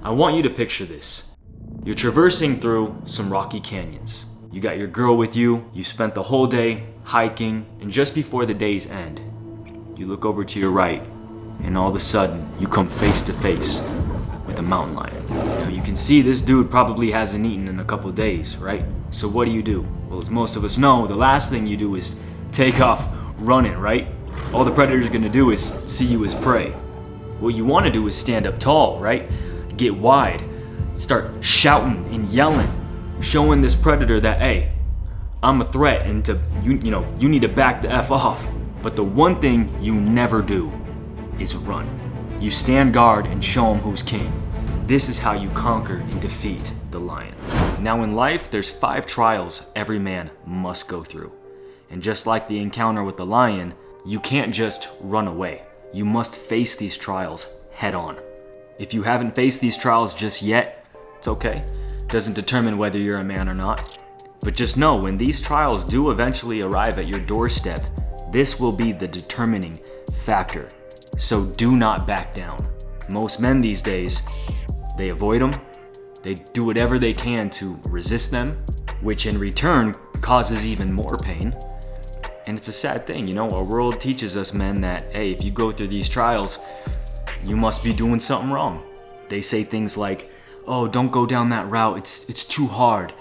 I want you to picture this. You're traversing through some rocky canyons. You got your girl with you, you spent the whole day hiking, and just before the day's end, you look over to your right, and all of a sudden, you come face to face with a mountain lion. Now you can see this dude probably hasn't eaten in a couple days, right? So what do? Well, as most of us know, the last thing you do is take off running, right? All the predator's gonna do is see you as prey. What you wanna do is stand up tall, right? Get wide, start shouting and yelling, showing this predator that, hey, I'm a threat and you need to back the F off. But the one thing you never do is run. You stand guard and show him who's king. This is how you conquer and defeat the lion. Now in life, there's 5 trials every man must go through. And just like the encounter with the lion, you can't just run away. You must face these trials head on. If you haven't faced these trials just yet, it's okay. Doesn't determine whether you're a man or not. But just know, when these trials do eventually arrive at your doorstep, this will be the determining factor. So do not back down. Most men these days, they avoid them. They do whatever they can to resist them, which in return causes even more pain. And it's a sad thing, our world teaches us men that, hey, if you go through these trials, you must be doing something wrong. They say things like, oh, don't go down that route, it's too hard.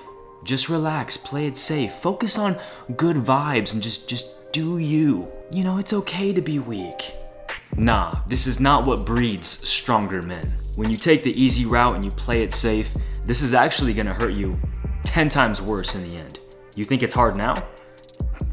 Just relax, play it safe, focus on good vibes and just do you. It's okay to be weak. Nah, this is not what breeds stronger men. When you take the easy route and you play it safe, this is actually gonna hurt you 10 times worse in the end. You think it's hard now?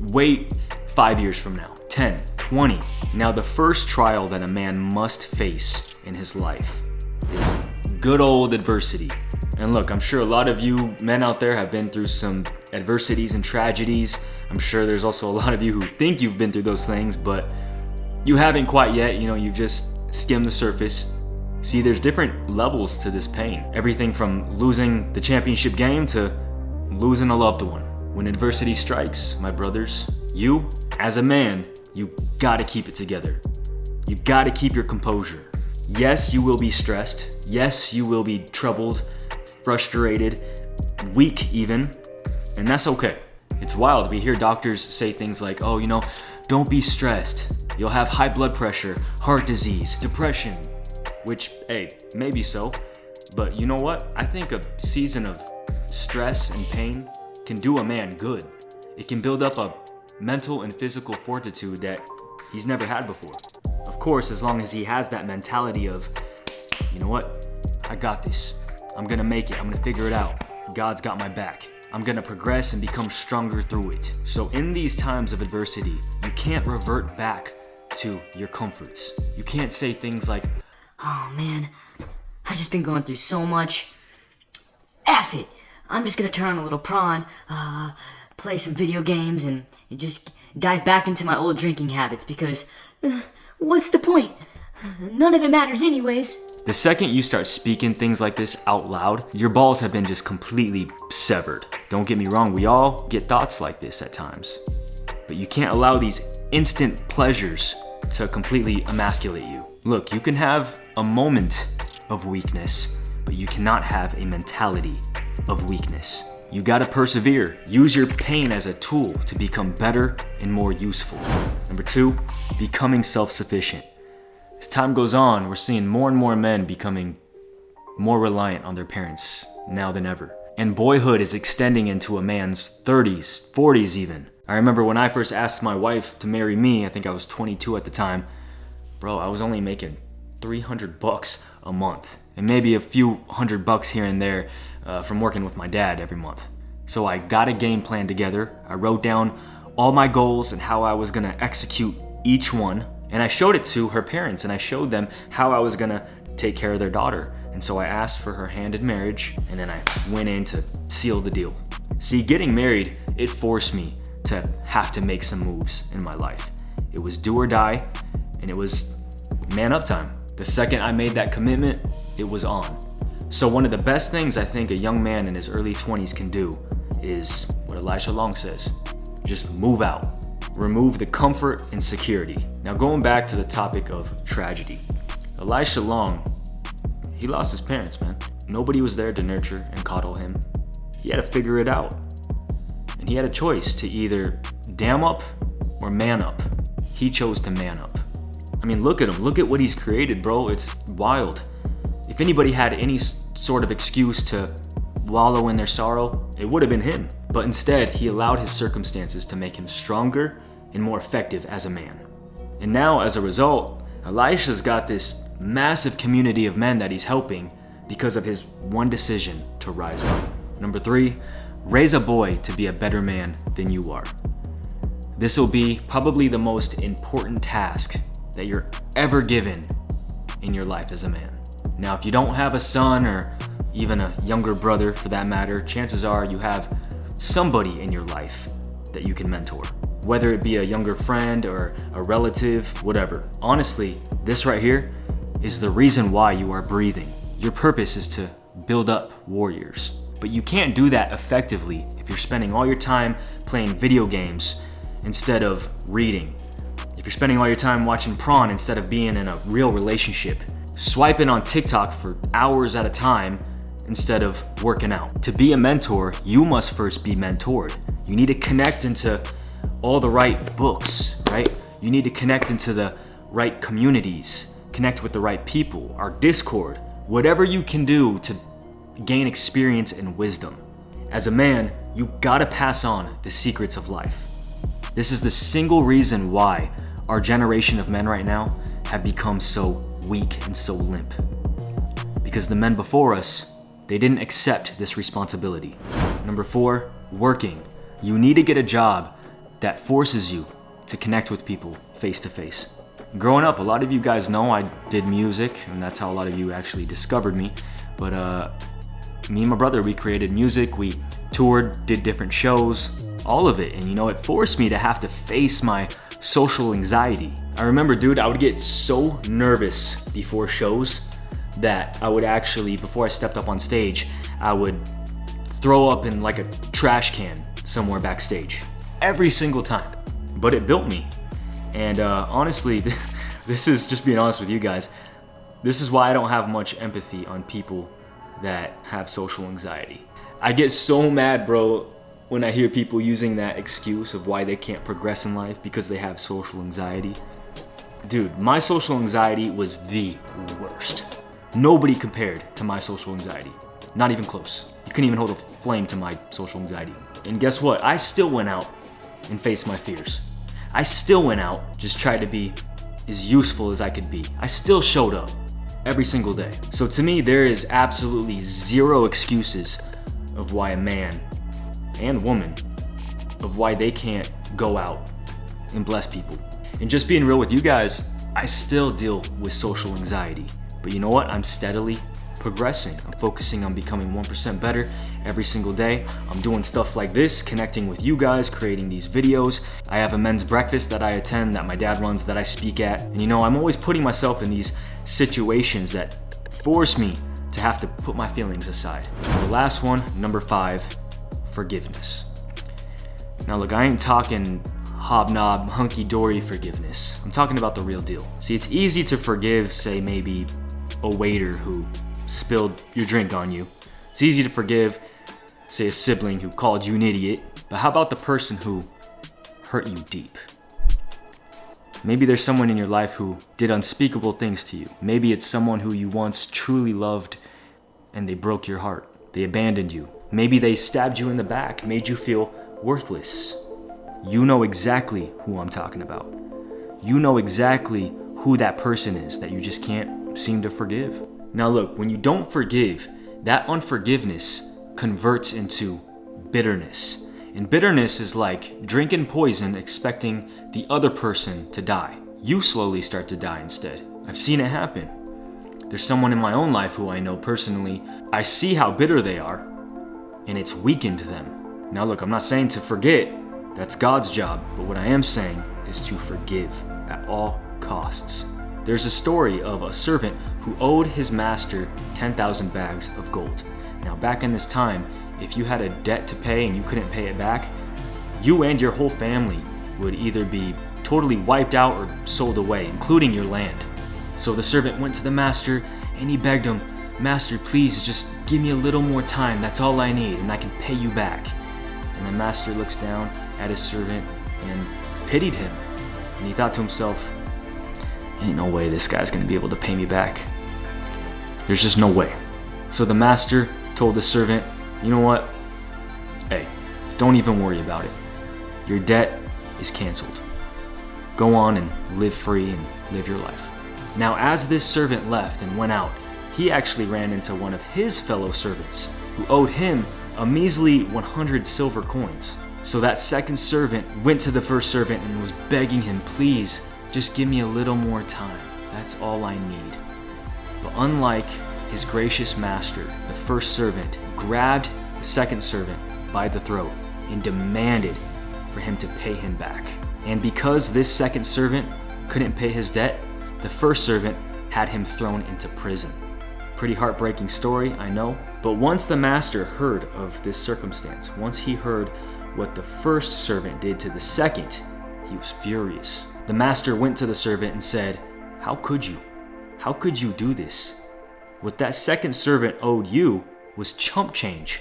Wait 5 years from now, 10, 20. Now the first trial that a man must face in his life is good old adversity. And look, I'm sure a lot of you men out there have been through some adversities and tragedies. I'm sure there's also a lot of you who think you've been through those things, but you haven't quite yet. You've just skimmed the surface. See, there's different levels to this pain. Everything from losing the championship game to losing a loved one. When adversity strikes, my brothers, you, as a man, you gotta keep it together. You gotta keep your composure. Yes, you will be stressed. Yes, you will be troubled, frustrated, weak even, and that's okay. It's wild. We hear doctors say things like, oh, don't be stressed. You'll have high blood pressure, heart disease, depression, which, hey, maybe so, but you know what? I think a season of stress and pain can do a man good. It can build up a mental and physical fortitude that he's never had before. Of course, as long as he has that mentality of, you know what? I got this. I'm gonna make it. I'm gonna figure it out. God's got my back. I'm gonna progress and become stronger through it. So in these times of adversity, you can't revert back to your comforts. You can't say things like, oh man, I've just been going through so much. F it. I'm just gonna turn on a little prawn, play some video games, and just dive back into my old drinking habits because what's the point? None of it matters anyways. The second you start speaking things like this out loud, your balls have been just completely severed. Don't get me wrong, we all get thoughts like this at times. But you can't allow these instant pleasures to completely emasculate you. Look, you can have a moment of weakness, but you cannot have a mentality of weakness. You gotta persevere. Use your pain as a tool to become better and more useful. Number 2, becoming self-sufficient. As time goes on, we're seeing more and more men becoming more reliant on their parents now than ever. And boyhood is extending into a man's 30s, 40s even. I remember when I first asked my wife to marry me, I think I was 22 at the time. Bro, I was only making $300 a month. And maybe a few $100 here and there from working with my dad every month. So I got a game plan together. I wrote down all my goals and how I was gonna execute each one. And I showed it to her parents, and I showed them how I was gonna take care of their daughter. And so I asked for her hand in marriage, and then I went in to seal the deal. See, getting married, it forced me to have to make some moves in my life. It was do or die, and it was man up time. The second I made that commitment, it was on. So one of the best things I think a young man in his early 20s can do is what Elisha Long says, just move out. Remove the comfort and security. Now going back to the topic of tragedy, Elisha Long, He lost his parents, man. Nobody was there to nurture and coddle him. He had to figure it out. And he had a choice to either dam up or man up. He chose to man up. I mean, look at him. Look at what he's created, bro. It's wild. If anybody had any sort of excuse to wallow in their sorrow, it would have been him. But instead, he allowed his circumstances to make him stronger and more effective as a man. And now, as a result, Elisha's got this massive community of men that he's helping because of his one decision to rise up. Number 3, raise a boy to be a better man than you are. This will be probably the most important task that you're ever given in your life as a man. Now, if you don't have a son or even a younger brother for that matter, chances are you have somebody in your life that you can mentor. Whether it be a younger friend or a relative, whatever. Honestly, this right here is the reason why you are breathing. Your purpose is to build up warriors. But you can't do that effectively if you're spending all your time playing video games instead of reading. If you're spending all your time watching porn instead of being in a real relationship. Swiping on TikTok for hours at a time instead of working out. To be a mentor, you must first be mentored. You need to connect into all the right books, right? You need to connect into the right communities, connect with the right people, our Discord, whatever you can do to gain experience and wisdom. As a man, you gotta pass on the secrets of life. This is the single reason why our generation of men right now have become so weak and so limp. Because the men before us, they didn't accept this responsibility. Number 4, working. You need to get a job that forces you to connect with people face to face. Growing up, a lot of you guys know I did music, and that's how a lot of you actually discovered me. But me and my brother, we created music, we toured, did different shows, all of it. And you know, it forced me to have to face my social anxiety. I remember, dude, I would get so nervous before shows that I would actually, before I stepped up on stage, I would throw up in like a trash can somewhere backstage. Every single time. But it built me. And honestly, this is just being honest with you guys. This is why I don't have much empathy on people that have social anxiety. I get so mad, bro, when I hear people using that excuse of why they can't progress in life because they have social anxiety. Dude, my social anxiety was the worst. Nobody compared to my social anxiety. Not even close. You couldn't even hold a flame to my social anxiety. And guess what? I still went out and faced my fears. I still went out, just tried to be as useful as I could be. I still showed up every single day. So to me, there is absolutely zero excuses of why a man and woman, of why they can't go out and bless people. And just being real with you guys, I still deal with social anxiety. But you know what? I'm steadily progressing. I'm focusing on becoming 1% better every single day. I'm doing stuff like this, connecting with you guys, creating these videos. I have a men's breakfast that I attend, that my dad runs, that I speak at. And you know, I'm always putting myself in these situations that force me to have to put my feelings aside. The last one, number 5, forgiveness. Now look, I ain't talking hobnob, hunky-dory forgiveness. I'm talking about the real deal. See, it's easy to forgive, say, maybe a waiter who spilled your drink on you. It's easy to forgive, say, a sibling who called you an idiot. But how about the person who hurt you deep? Maybe there's someone in your life who did unspeakable things to you. Maybe it's someone who you once truly loved and they broke your heart. They abandoned you. Maybe they stabbed you in the back, made you feel worthless. You know exactly who I'm talking about. You know exactly who that person is that you just can't seem to forgive. Now look, when you don't forgive, that unforgiveness converts into bitterness. And bitterness is like drinking poison expecting the other person to die. You slowly start to die instead. I've seen it happen. There's someone in my own life who I know personally. I see how bitter they are, and it's weakened them. Now look, I'm not saying to forget. That's God's job. But what I am saying is to forgive at all costs. There's a story of a servant who owed his master 10,000 bags of gold. Now back in this time, if you had a debt to pay and you couldn't pay it back, you and your whole family would either be totally wiped out or sold away, including your land. So the servant went to the master and he begged him, "Master, please just give me a little more time. That's all I need, and I can pay you back." And the master looks down at his servant and pitied him. And he thought to himself, "Ain't no way this guy's gonna be able to pay me back. There's just no way." So the master told the servant, "You know what? Hey, don't even worry about it. Your debt is canceled. Go on and live free and live your life." Now, as this servant left and went out, he actually ran into one of his fellow servants who owed him a measly 100 silver coins. So that second servant went to the first servant and was begging him, "Please, just give me a little more time. That's all I need." But unlike his gracious master, the first servant grabbed the second servant by the throat and demanded for him to pay him back. And because this second servant couldn't pay his debt, the first servant had him thrown into prison. Pretty heartbreaking story, I know. But once the master heard of this circumstance, once he heard what the first servant did to the second, he was furious. The master went to the servant and said, "How could you? How could you do this? What that second servant owed you was chump change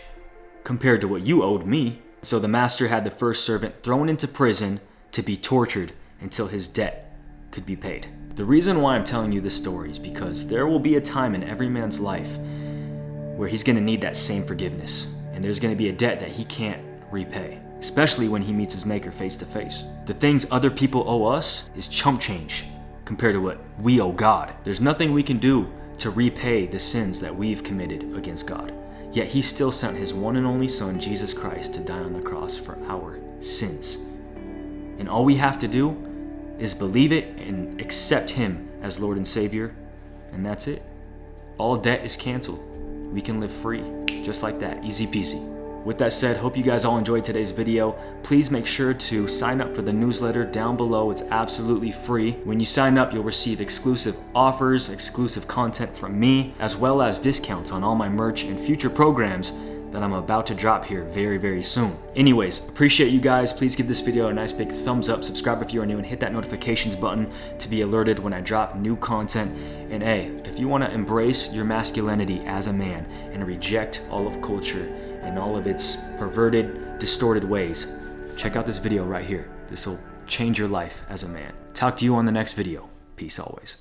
compared to what you owed me." So the master had the first servant thrown into prison to be tortured until his debt could be paid. The reason why I'm telling you this story is because there will be a time in every man's life where he's going to need that same forgiveness. And there's going to be a debt that he can't repay, especially when he meets his maker face to face. The things other people owe us is chump change compared to what we owe God. There's nothing we can do to repay the sins that we've committed against God. Yet he still sent his one and only son, Jesus Christ, to die on the cross for our sins. And all we have to do is believe it and accept him as Lord and Savior, and that's it. All debt is canceled. We can live free, just like that, easy peasy. With that said, hope you guys all enjoyed today's video. Please make sure to sign up for the newsletter down below. It's absolutely free. When you sign up, you'll receive exclusive offers, exclusive content from me, as well as discounts on all my merch and future programs that I'm about to drop here very, very soon. Anyways, appreciate you guys. Please give this video a nice big thumbs up, subscribe if you are new, and hit that notifications button to be alerted when I drop new content. And hey, if you want to embrace your masculinity as a man and reject all of culture and all of its perverted, distorted ways, check out this video right here. This will change your life as a man. Talk to you on the next video. Peace always.